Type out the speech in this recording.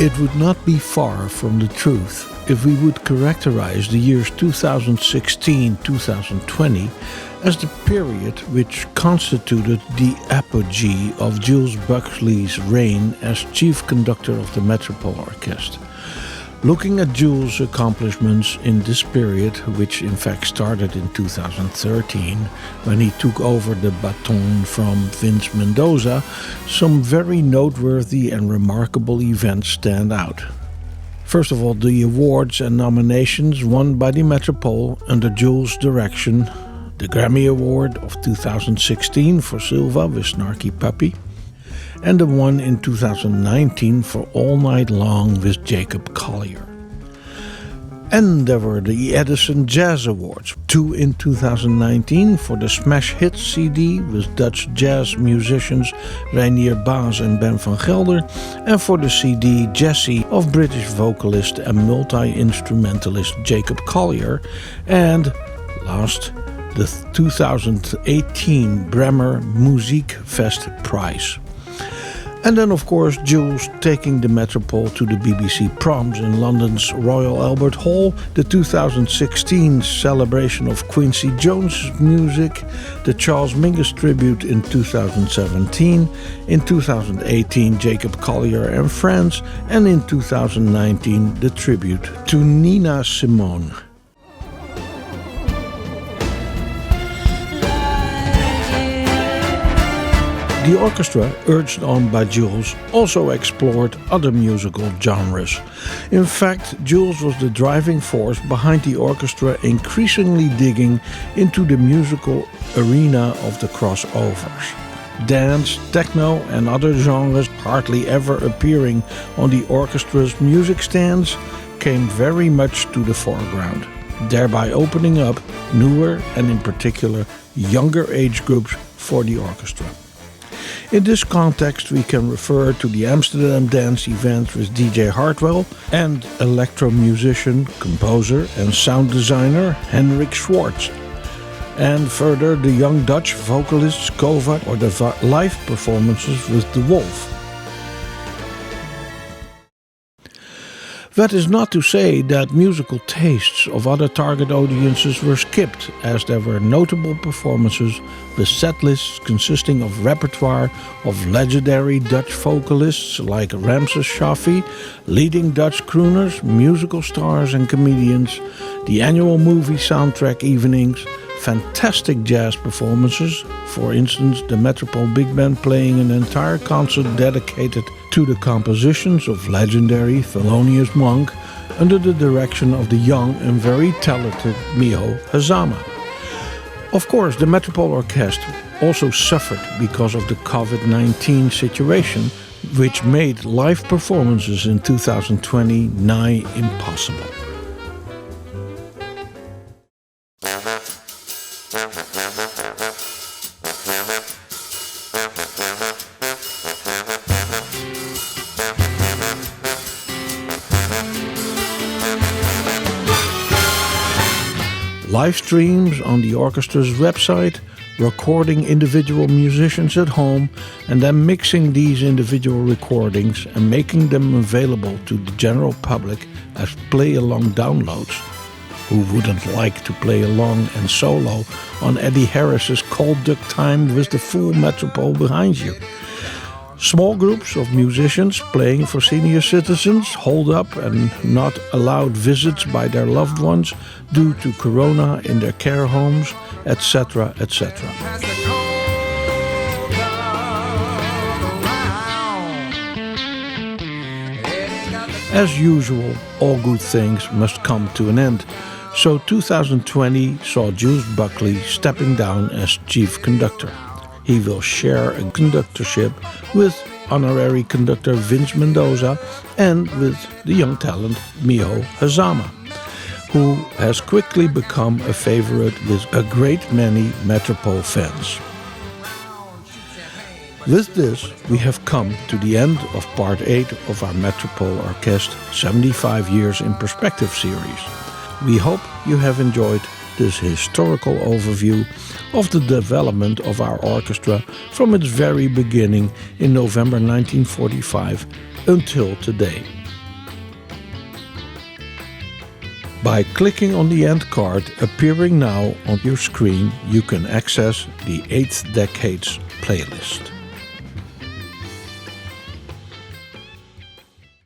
It would not be far from the truth if we would characterize the years 2016-2020 as the period which constituted the apogee of Jules Buckley's reign as chief conductor of the Metropole Orkest. Looking at Jules' accomplishments in this period, which in fact started in 2013, when he took over the baton from Vince Mendoza, some very noteworthy and remarkable events stand out. First of all, the awards and nominations won by the Metropole under Jules' direction: the Grammy Award of 2016 for Silva with Snarky Puppy, and the one in 2019 for All Night Long with Jacob Collier. And there were the Edison Jazz Awards, 2 in 2019 for the Smash Hits CD with Dutch jazz musicians Reinier Baas and Ben van Gelder, and for the CD Jessie of British vocalist and multi-instrumentalist Jacob Collier, and last, the 2018 Bremer Muziekfest Prize. And then, of course, Jules taking the Metropole to the BBC Proms in London's Royal Albert Hall, the 2016 celebration of Quincy Jones' music, the Charles Mingus tribute in 2017, in 2018 Jacob Collier and Friends, and in 2019 the tribute to Nina Simone. The orchestra, urged on by Jules, also explored other musical genres. In fact, Jules was the driving force behind the orchestra increasingly digging into the musical arena of the crossovers. Dance, techno and other genres hardly ever appearing on the orchestra's music stands came very much to the foreground, thereby opening up newer and in particular younger age groups for the orchestra. In this context, we can refer to the Amsterdam Dance event with DJ Hartwell and electro musician, composer and sound designer Henrik Schwartz. And further, the young Dutch vocalists Kova or the live performances with The Wolf. That is not to say that musical tastes of other target audiences were skipped, as there were notable performances with setlists consisting of repertoire of legendary Dutch vocalists like Ramses Shaffi, leading Dutch crooners, musical stars and comedians, the annual movie soundtrack evenings, fantastic jazz performances, for instance the Metropole Big Band playing an entire concert dedicated to the compositions of legendary Thelonious Monk under the direction of the young and very talented Miho Hazama. Of course, the Metropole Orkest also suffered because of the COVID-19 situation, which made live performances in 2020 nigh impossible. Live streams on the orchestra's website, recording individual musicians at home, and then mixing these individual recordings and making them available to the general public as play-along downloads. Who wouldn't like to play along and solo on Eddie Harris's Cold Duck Time with the full Metropole behind you? Small groups of musicians playing for senior citizens holed up and not allowed visits by their loved ones due to corona in their care homes, etc., etc. As usual, all good things must come to an end. So 2020 saw Jules Buckley stepping down as chief conductor. He will share a conductorship with honorary conductor Vince Mendoza and with the young talent Miho Hazama, who has quickly become a favorite with a great many Metropole fans. With this, we have come to the end of part 8 of our Metropole Orkest 75 Years in Perspective series. We hope you have enjoyed this historical overview of the development of our orchestra from its very beginning in November 1945 until today. By clicking on the end card appearing now on your screen, you can access the 8 Decades playlist.